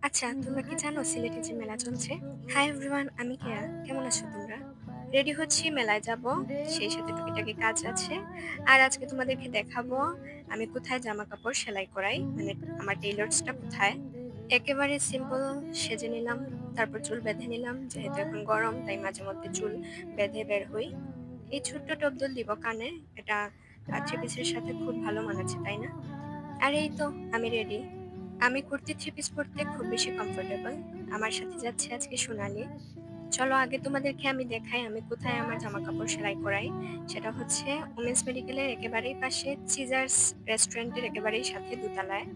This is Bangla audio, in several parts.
আচ্ছা, তোমরা কি জানো সিলেটে যে মেলা চলছে? হাই এভরিওয়ান, আমি কেয়া। কেমন আছো তোমরা? রেডি হচ্ছি, মেলায় যাব। সেই সাথে টুকিটাকি কাজ আছে। আর আজকে তোমাদেরকে দেখাবো আমি কোথায় জামা কাপড় সেলাই করাই, মানে আমার টেইলর্সটা কোথায়। একেবারে সিম্পল সেজে নিলাম, তারপর চুল বেঁধে নিলাম। যেহেতু এখন গরম, তাই মাঝে মধ্যে চুল বেঁধে বের হই। এই ছোট্ট টপদুল দিব কানে। এটা থ্রি পিসের সাথে খুব ভালো মানাচ্ছে, তাই না? আর এই তো আমি রেডি। আমি কুর্তি থ্রি পিস পরতে খুব বেশি কমফোর্টেবল। আমার সাথে যাচ্ছে আজকে সোনালি। চলো আগে তোমাদেরকে আমি দেখাই আমি কোথায় আমার জামা কাপড় সেলাই করাই। সেটা হচ্ছে উমেন্স মেডিকেলের একেবারেই পাশে, চিজার্স রেস্টুরেন্টের একেবারেই সাথে, দোতলায়।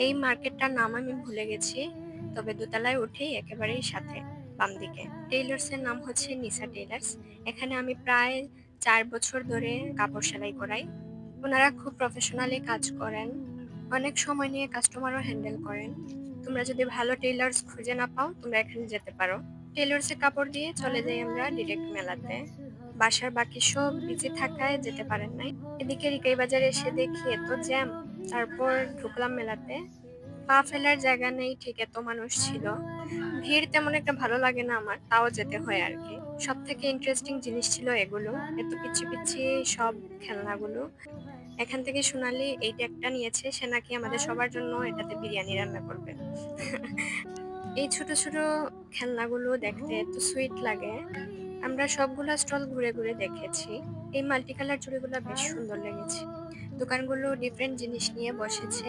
এই মার্কেটটার নাম আমি ভুলে গেছি, তবে দোতলায় উঠেই একেবারেই সাথে, বাম দিকে। টেইলার্স এর নাম হচ্ছে নিসা টেইলার্স। এখানে আমি প্রায় 4 বছর ধরে কাপড় সেলাই করাই। ওনারা খুব প্রফেশনালি কাজ করেন, অনেক সময় নিয়ে কাস্টমারও হ্যান্ডেল করেন। তোমরা যদি ভালো টেইলার্স খুঁজে না পাও, তোমরা এখানে যেতে পারো। টেইলার্সে কাপড় দিয়ে চলে যাই আমরা ডিরেক্ট মেলাতে। বাসার বাকি সব বিজি থাকায় যেতে পারেন নাই। এদিকে রিকাই বাজারে এসে দেখি এত জ্যাম, তারপর ঢুকলাম মেলাতে। পা ফেলার জায়গা নেই, ঠিক এত মানুষ ছিল। ভিড় তেমন একটা ভালো লাগে না আমার, তাও যেতে হয় আর কি। সব থেকে ইন্টারেস্টিং জিনিস ছিল এগুলো, এত পিচ্ছি পিচ্ছি সব খেলনাগুলো। এখান থেকে সোনালি এই ট্যাগটা নিয়েছে, সে নাকি আমাদের সবার জন্য এটাতে বিরিয়ানি রান্না করবে। এই ছোট ছোট খেলনাগুলো দেখতে এত সুইট লাগে। আমরা সবগুলা স্টল ঘুরে ঘুরে দেখেছি। এই মাল্টি কালার চুড়িগুলো বেশ সুন্দর লেগেছে। দোকানগুলো ডিফারেন্ট জিনিস নিয়ে বসেছে।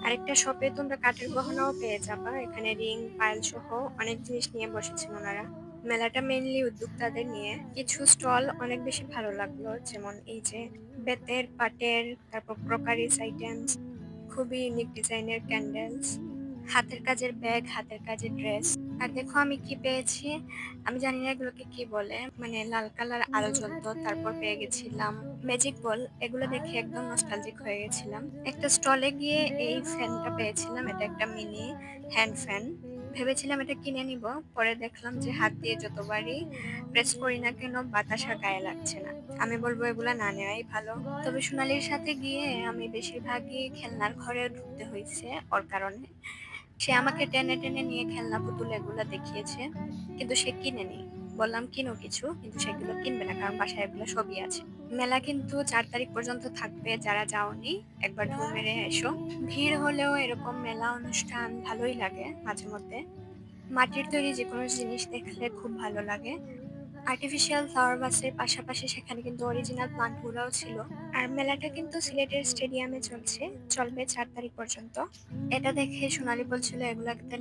আরেকটা শপে তোমরা কাঠের গহনাও পেয়ে যাবা, এখানে রিং পায়েল সহ অনেক জিনিস নিয়ে বসেছেন ওনারা। মেলাটা মেইনলি উদ্যোক্তাদের নিয়ে। কিছু স্টল অনেক বেশি ভালো লাগলো, যেমন এই যে বেতের পাটের, তারপর ক্রোকারিস আইটেমস, খুবই ইউনিক ডিজাইনের ক্যান্ডেলস, হাতের কাজের ব্যাগ, হাতের কাজের ড্রেস। আর দেখো আমি কি পেয়েছি, আমি জানি না এগুলোকে কি বলে, মানে লাল কালার আলো জ্বলতো। তারপর পেয়ে গেছিলাম ম্যাজিক বল, এগুলো দেখে একদম নস্টালজিক হয়ে গেছিলাম। একটা স্টলে গিয়ে এই ফ্যানটা পেয়েছিলাম, এটা একটা মিনি হ্যান্ড ফ্যান। ভেবেছিলাম এটা কিনে নিব, পরে দেখলাম যে হাত দিয়ে যতবারই প্রেস করি না কেন বাতাস আর গায়ে লাগছে না। আমি বলবো এগুলা না নেওয়াই ভালো। তবে সোনালির সাথে গিয়ে আমি বেশিরভাগই খেলনার ঘরে ঢুকতে হয়েছে ওর কারণে। সে আমাকে টেনে টেনে নিয়ে খেলনা পুতুল এগুলা দেখিয়েছে, কিন্তু সে কিনেনি। বললাম কিনো কিছু, কিন্তু সেগুলো কিনবে না, কারণ বাসায় এগুলো সবই আছে। মেলা কিন্তু 4 তারিখ পর্যন্ত থাকবে, যারা যাওনি একবার ঢু মেরে এসো। ভিড় হলেও এরকম মেলা অনুষ্ঠান ভালোই লাগে মাঝে মধ্যে। মাটির তৈরি যে কোনো জিনিস দেখলে খুব ভালো লাগে। আর্টিফিশিয়াল ফ্লাওয়ার বাসের পাশাপাশি সেখানে কিন্তু অরিজিনাল প্লান্টগুলোও ছিল। আর মেলাটা কিন্তু সিলেটের স্টেডিয়ামে চলছে, চলবে 4 তারিখ পর্যন্ত। এটা দেখে সোনালি বলছিল এগুলাতে